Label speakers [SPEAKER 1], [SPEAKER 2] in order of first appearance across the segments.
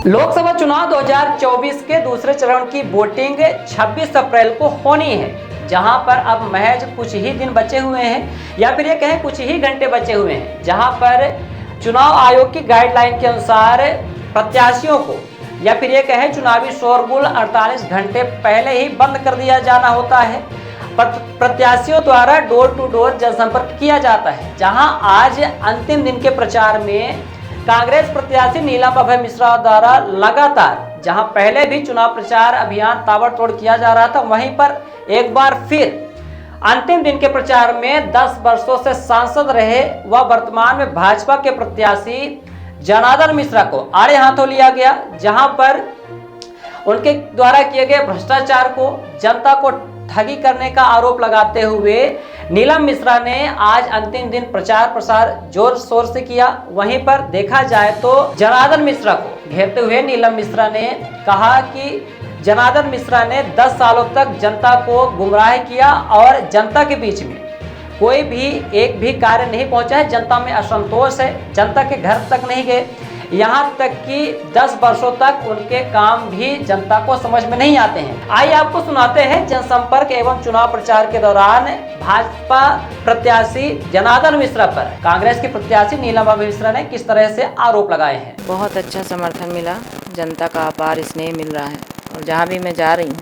[SPEAKER 1] लोकसभा चुनाव 2024 के दूसरे चरण की वोटिंग 26 अप्रैल को होनी है, जहां पर अब महज कुछ ही दिन बचे हुए हैं या फिर ये कहें कुछ ही घंटे बचे हुए हैं, जहां पर चुनाव आयोग की गाइडलाइन के अनुसार प्रत्याशियों को या फिर ये कहें चुनावी शोरगुल 48 घंटे पहले ही बंद कर दिया जाना होता है। प्रत्याशियों द्वारा डोर टू डोर जनसंपर्क किया जाता है, जहां आज अंतिम दिन के प्रचार में कांग्रेस प्रत्याशी नीलम अभय मिश्रा द्वारा लगातार जहां पहले भी चुनाव प्रचार अभियान ताबड़तोड़ किया जा रहा था, वहीं पर एक बार फिर अंतिम दिन के प्रचार में 10 वर्षों से सांसद रहे व वर्तमान में भाजपा के प्रत्याशी जनार्दन मिश्रा को आड़े हाथों लिया गया, जहां पर उनके द्वारा किए गए भ्रष्टाचार को, जनता को ठगी करने का आरोप लगाते हुए नीलम मिश्रा ने आज अंतिम दिन प्रचार प्रसार जोर शोर से किया। वहीं पर देखा जाए तो जनार्दन मिश्रा को घेरते हुए नीलम मिश्रा ने कहा कि जनार्दन मिश्रा ने 10 सालों तक जनता को गुमराह किया और जनता के बीच में कोई भी एक भी कार्य नहीं पहुंचा है। जनता में असंतोष है, जनता के घर तक नहीं गए, यहाँ तक कि 10 वर्षों तक उनके काम भी जनता को समझ में नहीं आते हैं। आइए आपको सुनाते हैं जनसंपर्क एवं चुनाव प्रचार के दौरान भाजपा प्रत्याशी जनार्दन मिश्रा पर कांग्रेस के प्रत्याशी नीलम अभय मिश्रा ने किस तरह से आरोप लगाए हैं।
[SPEAKER 2] बहुत अच्छा समर्थन मिला, जनता का अपार स्नेह मिल रहा है और जहाँ भी मैं जा रही हूँ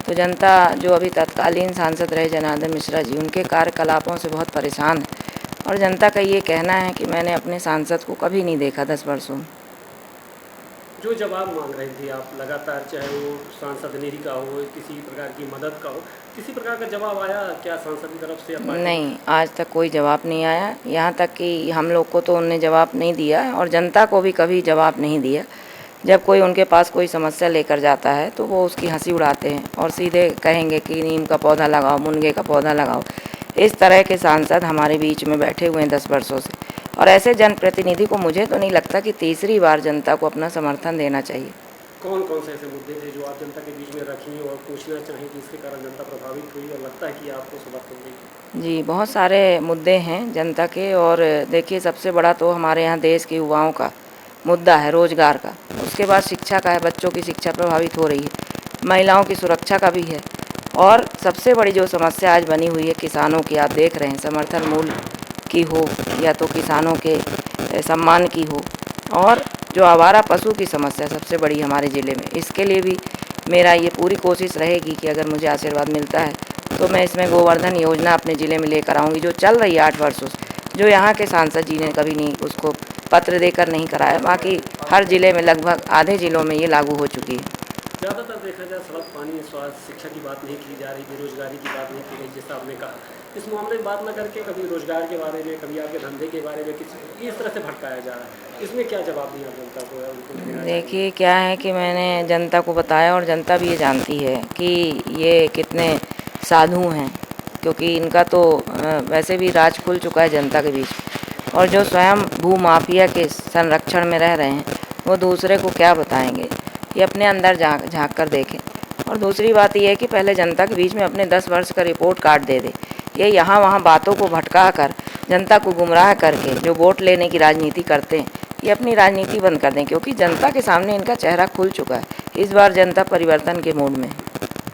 [SPEAKER 2] तो जनता जो अभी तत्कालीन सांसद रहे जनार्दन मिश्रा जी, उनके कार्यकलापों से बहुत परेशान है और जनता का ये कहना है कि मैंने अपने सांसद को कभी नहीं देखा 10 वर्षों में।
[SPEAKER 3] जो जवाब मांग रही थी आप लगातार, चाहे वो सांसद निधि का हो, किसी प्रकार की मदद का हो, किसी प्रकार का जवाब आया क्या सांसद की तरफ से?
[SPEAKER 2] नहीं, आज तक कोई जवाब नहीं आया। यहाँ तक कि हम लोग को तो उन्होंने जवाब नहीं दिया और जनता को भी कभी जवाब नहीं दिया। जब कोई उनके पास कोई समस्या लेकर जाता है तो वो उसकी हंसी उड़ाते हैं और सीधे कहेंगे कि नीम का पौधा लगाओ, मुनगे का पौधा लगाओ। इस तरह के सांसद हमारे बीच में बैठे हुए हैं 10 वर्षों से, और ऐसे जनप्रतिनिधि को मुझे तो नहीं लगता कि तीसरी बार जनता को अपना समर्थन देना चाहिए।
[SPEAKER 3] कौन कौन से ऐसे मुद्दे थे जो आप जनता के बीच में रखी और पूछना चाहें कि इसके कारण जनता प्रभावित हुई और लगता है कि आपको समर्थन देगी?
[SPEAKER 2] जी, बहुत सारे मुद्दे हैं जनता के, और देखिए सबसे बड़ा तो हमारे यहाँ देश के युवाओं का मुद्दा है, रोजगार का। उसके बाद शिक्षा का है, बच्चों की शिक्षा प्रभावित हो रही है, महिलाओं की सुरक्षा का भी है, और सबसे बड़ी जो समस्या आज बनी हुई है किसानों की, आप देख रहे हैं समर्थन मूल्य की हो या तो किसानों के सम्मान की हो, और जो आवारा पशु की समस्या सबसे बड़ी हमारे ज़िले में, इसके लिए भी मेरा ये पूरी कोशिश रहेगी कि अगर मुझे आशीर्वाद मिलता है तो मैं इसमें गोवर्धन योजना अपने ज़िले में लेकर आऊँगी, जो चल रही है 8 वर्षों से, जो यहाँ के सांसद जी ने कभी नहीं उसको पत्र देकर नहीं कराया। बाकी हर ज़िले में, लगभग आधे ज़िलों में ये लागू हो चुकी है।
[SPEAKER 3] ज़्यादातर देखा जाए सड़क, पानी, स्वास्थ्य, शिक्षा की बात नहीं की जा रही, बेरोजगारी की बात नहीं की गई, जैसा आपने कहा। इस मामले में बात न करके कभी रोजगार के बारे में, कभी आपके धंधे के बारे में किसी इस तरह से भटकाया जा रहा है, इसमें क्या जवाब दिया जनता को?
[SPEAKER 2] देखिए क्या है कि मैंने जनता को बताया और जनता भी ये जानती है कि ये कितने साधु हैं, क्योंकि इनका तो वैसे भी राज खुल चुका है जनता के बीच, और जो स्वयं भू माफिया के संरक्षण में रह रहे हैं वो दूसरे को क्या बताएंगे, ये अपने अंदर झांक कर देखें। और दूसरी बात ये है कि पहले जनता के बीच में अपने 10 वर्ष का रिपोर्ट कार्ड दे दे। ये यहाँ वहाँ बातों को भटका कर जनता को गुमराह करके जो वोट लेने की राजनीति करते हैं, ये अपनी राजनीति बंद कर दें, क्योंकि जनता के सामने इनका चेहरा खुल चुका है। इस बार जनता परिवर्तन के मूड में है।